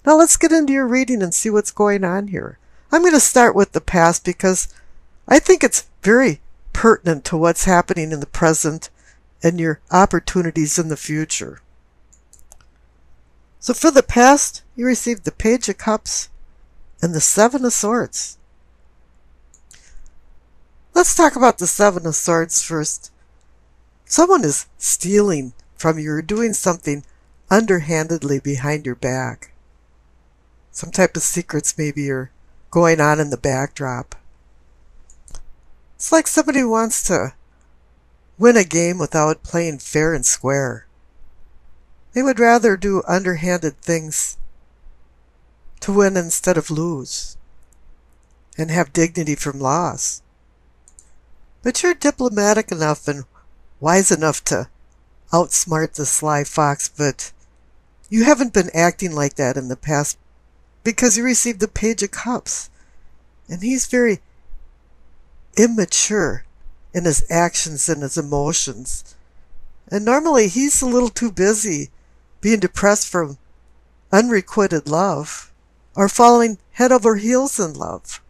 Now let's get into your reading and see what's going on here. I'm going to start with the past because I think it's very pertinent to what's happening in the present and your opportunities in the future. So for the past, you received the Page of Cups and the Seven of Swords. Let's talk about the Seven of Swords first. Someone is stealing from you or doing something underhandedly behind your back. Some type of secrets maybe are going on in the backdrop. It's like somebody wants to win a game without playing fair and square. They would rather do underhanded things to win instead of lose and have dignity from loss. But you're diplomatic enough and wise enough to outsmart the sly fox, but you haven't been acting like that in the past because you received the Page of Cups. And he's very immature in his actions and his emotions. And normally he's a little too busy being depressed from unrequited love or falling head over heels in love.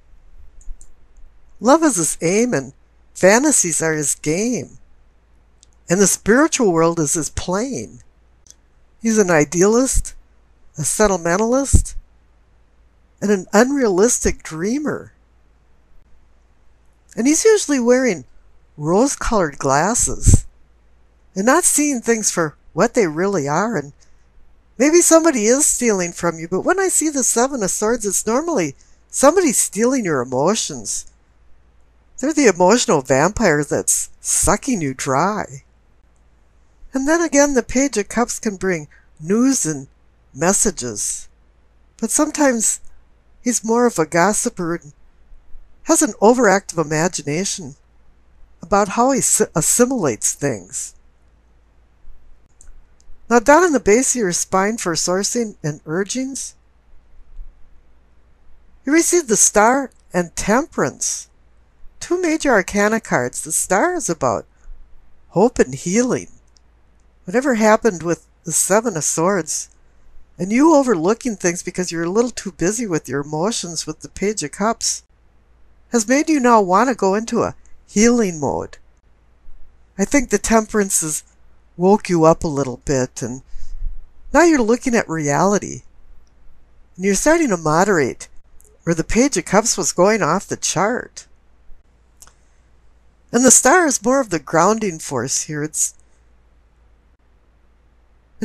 Love is his aim and fantasies are his game. And the spiritual world is his plane. He's an idealist, a sentimentalist, and an unrealistic dreamer. And he's usually wearing rose-colored glasses and not seeing things for what they really are. And maybe somebody is stealing from you, but when I see the Seven of Swords, it's normally somebody stealing your emotions. They're the emotional vampire that's sucking you dry. And then again, the Page of Cups can bring news and messages. But sometimes he's more of a gossiper and has an overactive imagination about how he assimilates things. Now down in the base of your spine for sourcing and urgings, you receive the Star and Temperance. Two major arcana cards. The Star is about hope and healing. Whatever happened with the Seven of Swords, and you overlooking things because you're a little too busy with your emotions with the Page of Cups, has made you now want to go into a healing mode. I think the Temperance has woke you up a little bit, and now you're looking at reality. And you're starting to moderate, where the Page of Cups was going off the chart. And the Star is more of the grounding force here. It's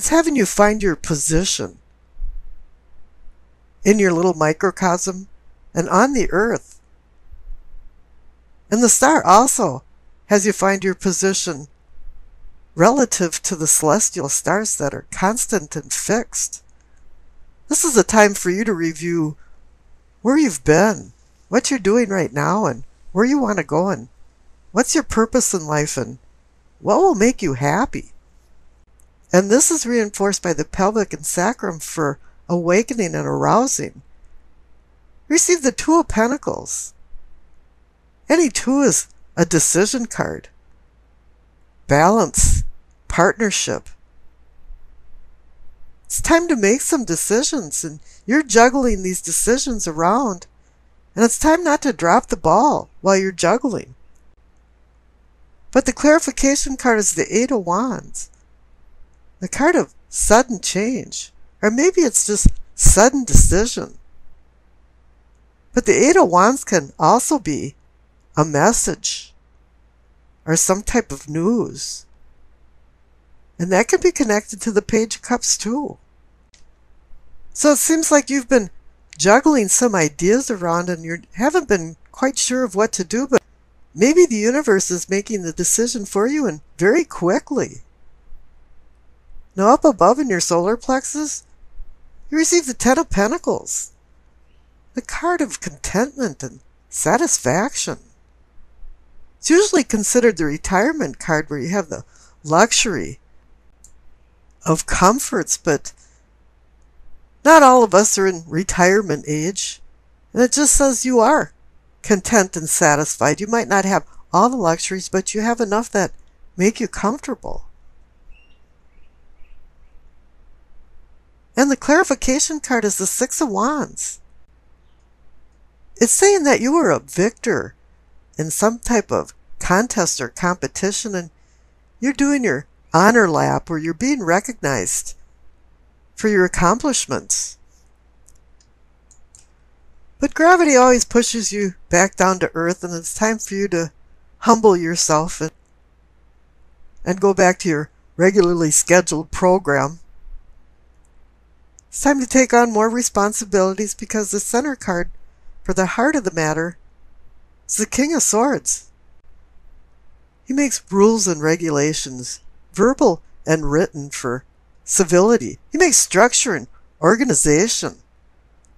having you find your position in your little microcosm and on the earth. And the Star also has you find your position relative to the celestial stars that are constant and fixed. This is a time for you to review where you've been, what you're doing right now, and where you want to go, and what's your purpose in life, and what will make you happy. And this is reinforced by the pelvic and sacrum for awakening and arousing. Receive the Two of Pentacles. Any two is a decision card. Balance, partnership. It's time to make some decisions, and you're juggling these decisions around, and it's time not to drop the ball while you're juggling. But the clarification card is the Eight of Wands, the card of sudden change, or maybe it's just sudden decision. But the Eight of Wands can also be a message or some type of news. And that can be connected to the Page of Cups too. So it seems like you've been juggling some ideas around and you haven't been quite sure of what to do, but maybe the universe is making the decision for you, and very quickly. Now up above in your solar plexus, you receive the Ten of Pentacles, the card of contentment and satisfaction. It's usually considered the retirement card where you have the luxury of comforts, but not all of us are in retirement age. And it just says you are content and satisfied. You might not have all the luxuries, but you have enough that make you comfortable. And the clarification card is the Six of Wands. It's saying that you were a victor in some type of contest or competition, and you're doing your honor lap where you're being recognized for your accomplishments. But gravity always pushes you back down to earth, and it's time for you to humble yourself and go back to your regularly scheduled program. It's time to take on more responsibilities, because the center card for the heart of the matter is the King of Swords. He makes rules and regulations, verbal and written, for civility. He makes structure and organization.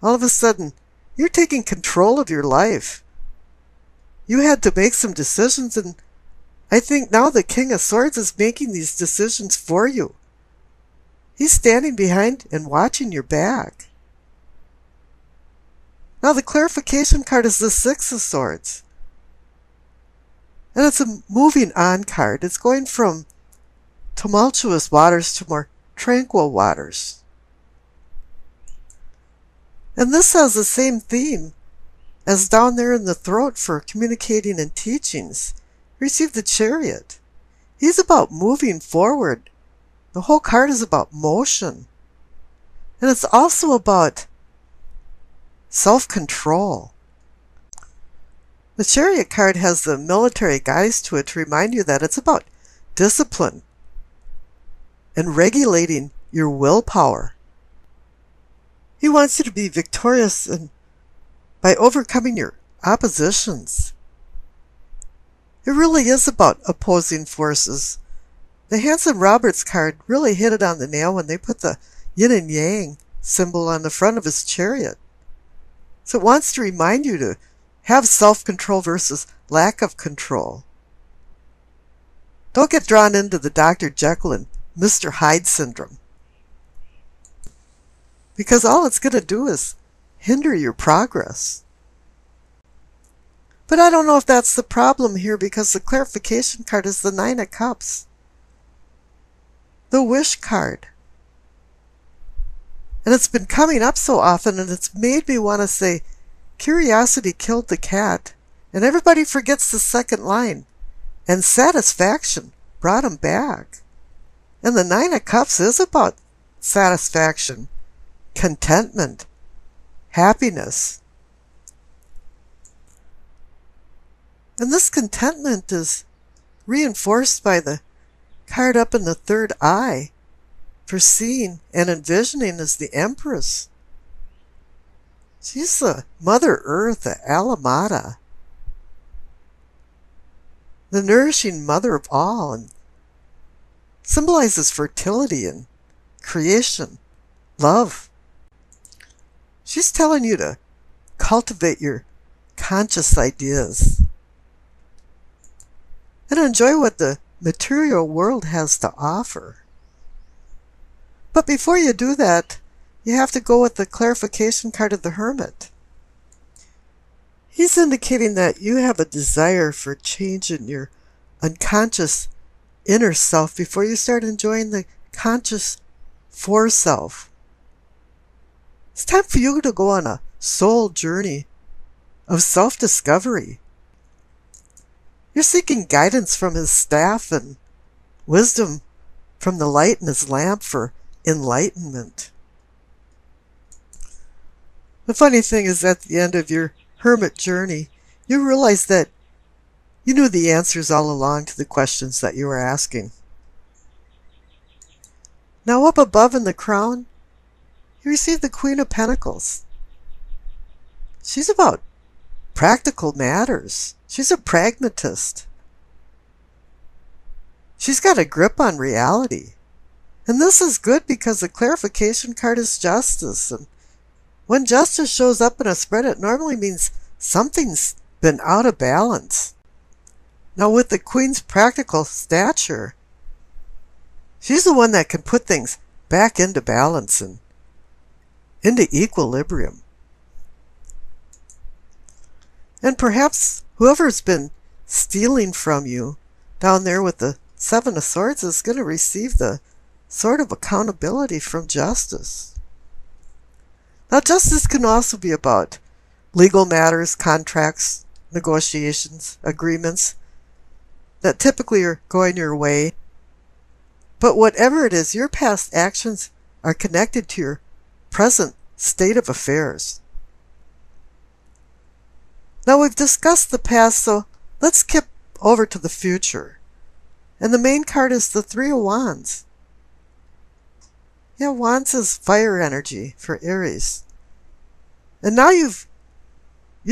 All of a sudden, you're taking control of your life. You had to make some decisions, and I think now the King of Swords is making these decisions for you. He's standing behind and watching your back. Now the clarification card is the Six of Swords. And it's a moving on card. It's going from tumultuous waters to more tranquil waters. And this has the same theme as down there in the throat for communicating and teachings. Receive the Chariot. He's about moving forward. The whole card is about motion. And it's also about self-control. The Chariot card has the military guise to it to remind you that it's about discipline and regulating your willpower. He wants you to be victorious and by overcoming your oppositions. It really is about opposing forces. The Hanson Roberts card really hit it on the nail when they put the yin and yang symbol on the front of his chariot. So it wants to remind you to have self-control versus lack of control. Don't get drawn into the Dr. Jekyll and Mr. Hyde syndrome, because all it's going to do is hinder your progress. But I don't know if that's the problem here, because the clarification card is the Nine of Cups, the Wish card. And it's been coming up so often, and it's made me want to say, curiosity killed the cat, and everybody forgets the second line, and satisfaction brought him back. And the Nine of Cups is about satisfaction, contentment, happiness. And this contentment is reinforced by the card up in the third eye for seeing and envisioning as the Empress. She's the Mother Earth, the Alamada, the nourishing mother of all, and symbolizes fertility and creation, love. She's telling you to cultivate your conscious ideas and enjoy what the material world has to offer. But before you do that, you have to go with the clarification card of the Hermit. He's indicating that you have a desire for change in your unconscious inner self before you start enjoying the conscious foreself. It's time for you to go on a soul journey of self-discovery. You're seeking guidance from his staff and wisdom from the light in his lamp for enlightenment. The funny thing is, at the end of your hermit journey, you realize that you knew the answers all along to the questions that you were asking. Now up above in the crown, you receive the Queen of Pentacles. She's about practical matters. She's a pragmatist. She's got a grip on reality. And this is good because the clarification card is justice. And when justice shows up in a spread, it normally means something's been out of balance. Now with the Queen's practical stature, she's the one that can put things back into balance and into equilibrium. And perhaps whoever's been stealing from you down there with the Seven of Swords is going to receive the sword of accountability from justice. Now, justice can also be about legal matters, contracts, negotiations, agreements that typically are going your way. But whatever it is, your past actions are connected to your present state of affairs. Now, we've discussed the past, so let's skip over to the future. And the main card is the Three of Wands. Yeah, Wands is fire energy for Aries. And now you've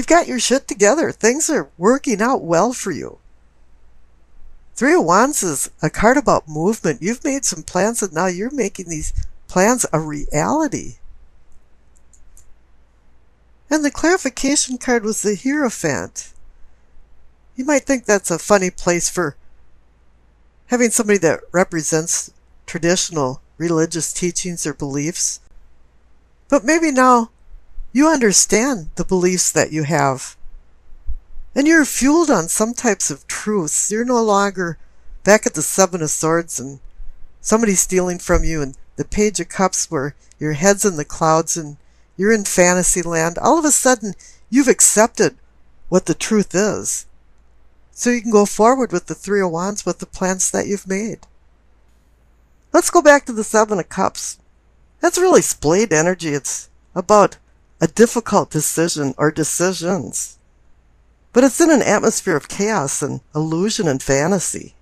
got your shit together. Things are working out well for you. Three of Wands is a card about movement. You've made some plans and now you're making these plans a reality. And the clarification card was the Hierophant. You might think that's a funny place for having somebody that represents traditional religious teachings or beliefs. But maybe now you understand the beliefs that you have. And you're fueled on some types of truths. You're no longer back at the Seven of Swords and somebody's stealing from you, and the Page of Cups where your head's in the clouds and you're in fantasy land. All of a sudden, you've accepted what the truth is. So you can go forward with the Three of Wands with the plans that you've made. Let's go back to the Seven of Cups. That's really splayed energy. It's about a difficult decision or decisions. But it's in an atmosphere of chaos and illusion and fantasy.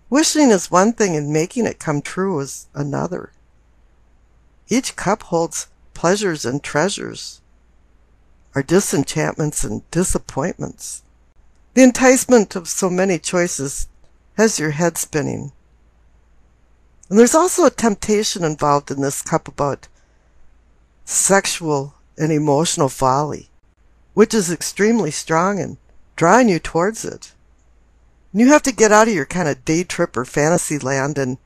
Wishing is one thing and making it come true is another. Each cup holds pleasures and treasures, or disenchantments and disappointments. The enticement of so many choices has your head spinning. And there's also a temptation involved in this cup about sexual and emotional folly, which is extremely strong and drawing you towards it. And you have to get out of your kind of day trip or fantasy land and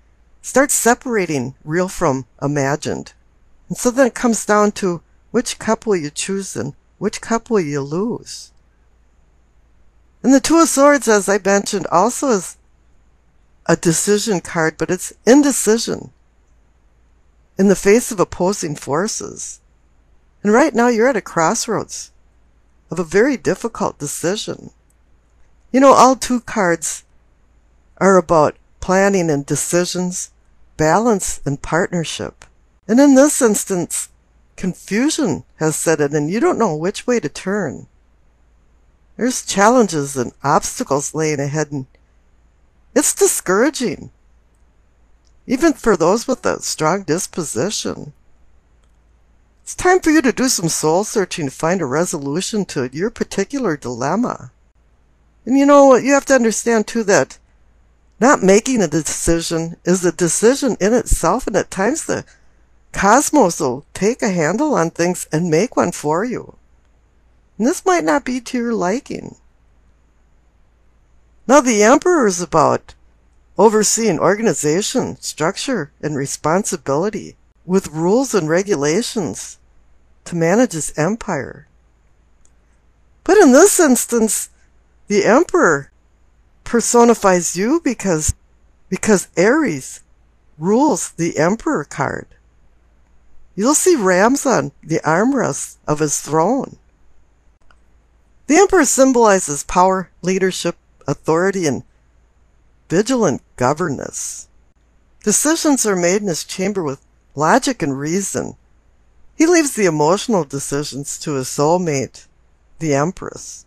start separating real from imagined. And so then it comes down to which cup will you choose and which cup will you lose. And the Two of Swords, as I mentioned, also is a decision card, but it's indecision in the face of opposing forces. And right now you're at a crossroads of a very difficult decision. You know, all two cards are about planning and decisions, balance and partnership. And in this instance, confusion has set in and you don't know which way to turn. There's challenges and obstacles laying ahead, and it's discouraging, even for those with a strong disposition. It's time for you to do some soul searching to find a resolution to your particular dilemma. And you know what, you have to understand too that not making a decision is a decision in itself, and at times the cosmos will take a handle on things and make one for you. And this might not be to your liking. Now the Emperor is about overseeing organization, structure, and responsibility with rules and regulations to manage his empire. But in this instance, the Emperor personifies you because Aries rules the Emperor card. You'll see rams on the armrests of his throne. The Emperor symbolizes power, leadership, authority, and vigilant governance. Decisions are made in his chamber with logic and reason. He leaves the emotional decisions to his soulmate, the Empress.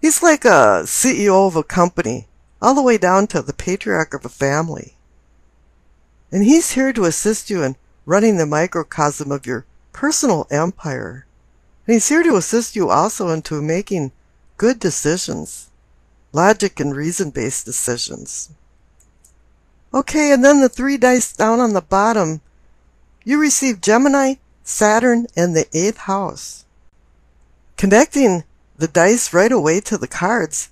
He's like a CEO of a company, all the way down to the patriarch of a family. And he's here to assist you in running the microcosm of your personal empire. And he's here to assist you also into making good decisions, logic and reason-based decisions. Okay, and then the 3 dice down on the bottom, you receive Gemini, Saturn, and the 8th house. Connecting the dice right away to the cards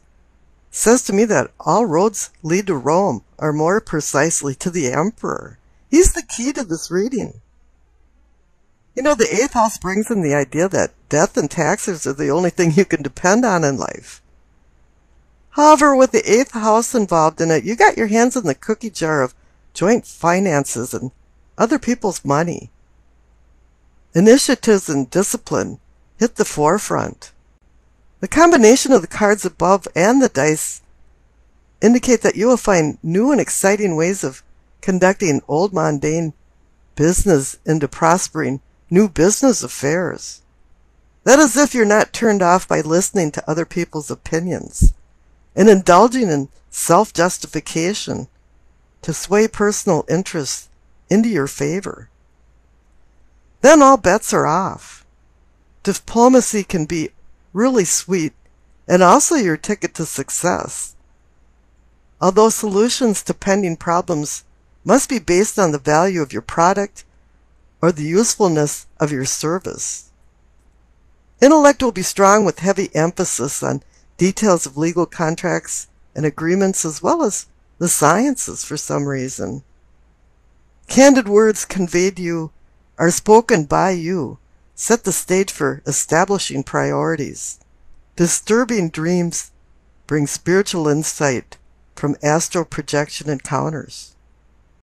says to me that all roads lead to Rome, or more precisely to the Emperor. He's the key to this reading. You know, the 8th house brings in the idea that death and taxes are the only thing you can depend on in life. However, with the 8th house involved in it, you got your hands in the cookie jar of joint finances and other people's money. Initiatives and discipline hit the forefront. The combination of the cards above and the dice indicate that you will find new and exciting ways of conducting old mundane business into prospering new business affairs. That is if you're not turned off by listening to other people's opinions and indulging in self-justification to sway personal interests into your favor. Then all bets are off. Diplomacy can be really sweet and also your ticket to success. Although solutions to pending problems must be based on the value of your product or the usefulness of your service. Intellect will be strong with heavy emphasis on details of legal contracts and agreements as well as the sciences for some reason. Candid words conveyed to you are spoken by you, set the stage for establishing priorities. Disturbing dreams bring spiritual insight from astral projection encounters.